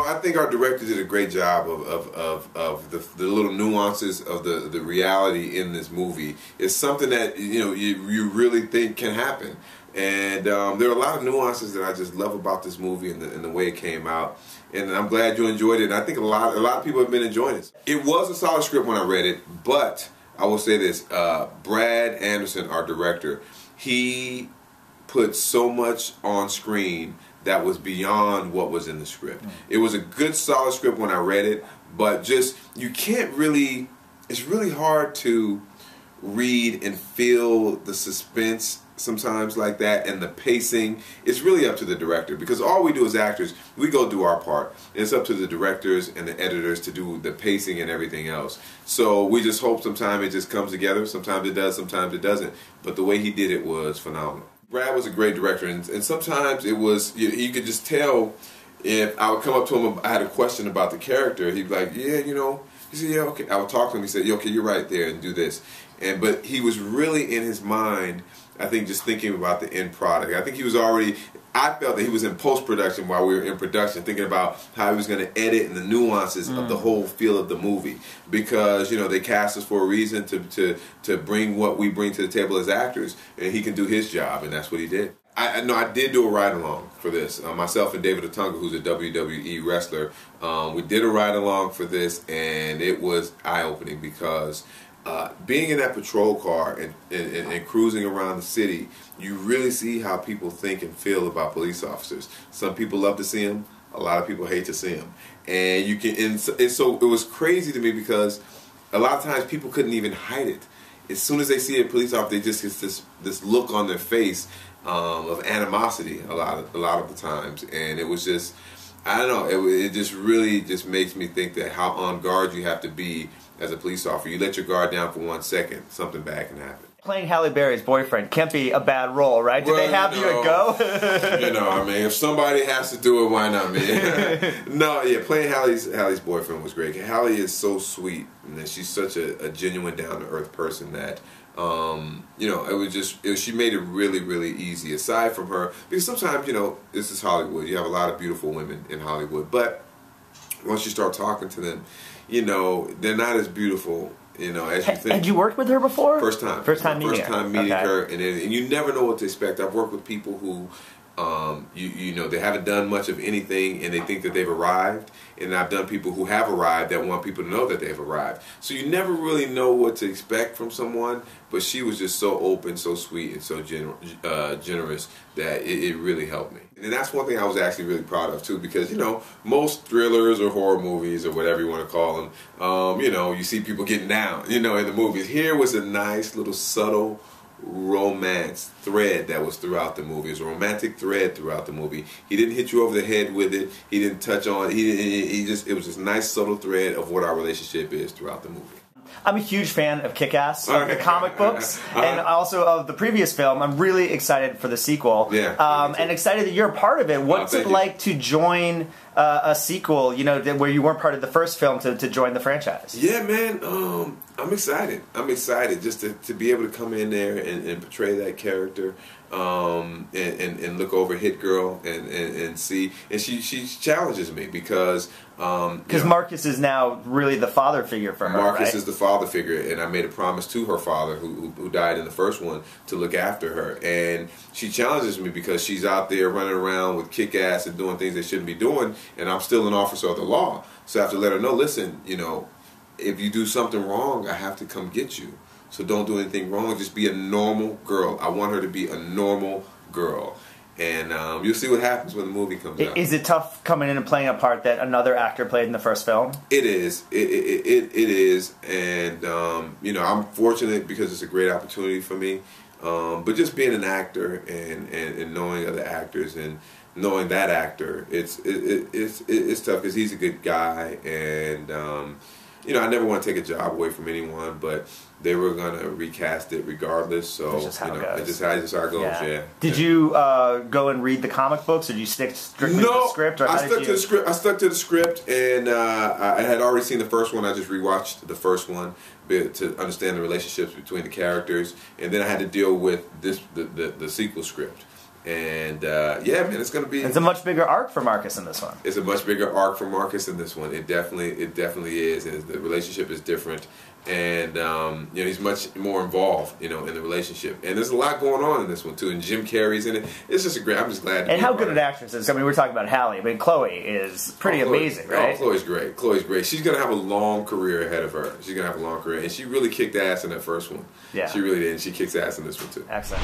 I think our director did a great job of the little nuances of the reality in this movie. It's something that you really think can happen, and there are a lot of nuances that I just love about this movie and the way it came out. And I'm glad you enjoyed it. And I think a lot of people have been enjoying it. It was a solid script when I read it, but I will say this: Brad Anderson, our director, he put so much on screen that was beyond what was in the script. It was a good, solid script when I read it, but just, you can't really, it's really hard to read and feel the suspense sometimes like that, and the pacing. It's really up to the director, because all we do as actors, we go do our part. And it's up to the directors and the editors to do the pacing and everything else. So we just hope sometimes it just comes together. Sometimes it does, sometimes it doesn't. But the way he did it was phenomenal. Brad was a great director, and sometimes it was, you could just tell if I would come up to him, I had a question about the character, he'd be like, yeah, he said, yeah, okay. I would talk to him, he said, yeah, okay, you're right there, and do this. But he was really in his mind, I think, just thinking about the end product. I think he was already, I felt that he was in post-production while we were in production, thinking about how he was going to edit and the nuances of the whole feel of the movie. Because, they cast us for a reason, to bring what we bring to the table as actors, and he can do his job, and that's what he did. I did do a ride-along for this. Myself and David Otunga, who's a WWE wrestler, we did a ride-along for this, and it was eye-opening because being in that patrol car and cruising around the city, you really see how people think and feel about police officers. Some people love to see them. A lot of people hate to see them. And you can, and so it was crazy to me because a lot of times people couldn't even hide it. As soon as they see a police officer, they just get this look on their face of animosity a lot of the times. And it was just, I don't know, it just really just makes me think that how on guard you have to be as a police officer. You let your guard down for 1 second, something bad can happen. Playing Halle Berry's boyfriend can't be a bad role, right? Did they have you at go? If somebody has to do it, why not me? No, yeah, playing Halle's boyfriend was great. Halle is so sweet, and she's such a genuine, down-to-earth person that, she made it really, really easy. Aside from her, because sometimes, this is Hollywood. You have a lot of beautiful women in Hollywood, but once you start talking to them, they're not as beautiful, as you think. Had you worked with her before? First time. First time meeting her, and you never know what to expect. I've worked with people who, they haven't done much of anything, and they think that they've arrived. And I've done people who have arrived that want people to know that they've arrived. So you never really know what to expect from someone. But she was just so open, so sweet, and so generous that it really helped me. And that's one thing I was actually really proud of too, because most thrillers or horror movies or whatever you want to call them, you see people getting down, in the movies. Here was a nice little subtle romance thread that was throughout the movie. It was a romantic thread throughout the movie. He didn't hit you over the head with it. He didn't touch on it. It was this nice subtle thread of what our relationship is throughout the movie. I'm a huge fan of Kick-Ass, of the comic books, and also of the previous film. I'm really excited for the sequel, and excited that you're a part of it. What's it like to join a sequel, where you weren't part of the first film, to join the franchise? Yeah, man, I'm excited. I'm excited just to be able to come in there and portray that character, and look over Hit Girl and see, and she challenges me because Marcus is now really the father figure for her. Marcus is the father figure, and I made a promise to her father, who died in the first one, to look after her. And she challenges me because she's out there running around with Kick-Ass and doing things they shouldn't be doing, and I'm still an officer of the law. So I have to let her know, listen, if you do something wrong, I have to come get you. So don't do anything wrong. Just be a normal girl. I want her to be a normal girl. And you'll see what happens when the movie comes out. Is it tough coming in and playing a part that another actor played in the first film? It is. It is. And, I'm fortunate because it's a great opportunity for me. But just being an actor and knowing other actors and knowing that actor, it's tough because he's a good guy. And, I never want to take a job away from anyone, but they were going to recast it regardless. So, that's just how it goes. It's just how it goes, yeah. Did you go and read the comic books, or did you stick strictly to the script? Or I stuck to the script, and I had already seen the first one. I just rewatched the first one to understand the relationships between the characters, and then I had to deal with the sequel script. And yeah, man, it's gonna be. It's a much bigger arc for Marcus in this one. It's a much bigger arc for Marcus in this one. It definitely is, and the relationship is different, and you know, he's much more involved, you know, in the relationship. And there's a lot going on in this one too. And Jim Carrey's in it. It's just a great. I'm just glad. And how good an actress is. I mean, we're talking about Halle. I mean, Chloe is pretty amazing, right? Oh, Chloe's great. Chloe's great. She's gonna have a long career ahead of her. She's gonna have a long career, and she really kicked ass in that first one. Yeah, she really did. And she kicks ass in this one too. Excellent.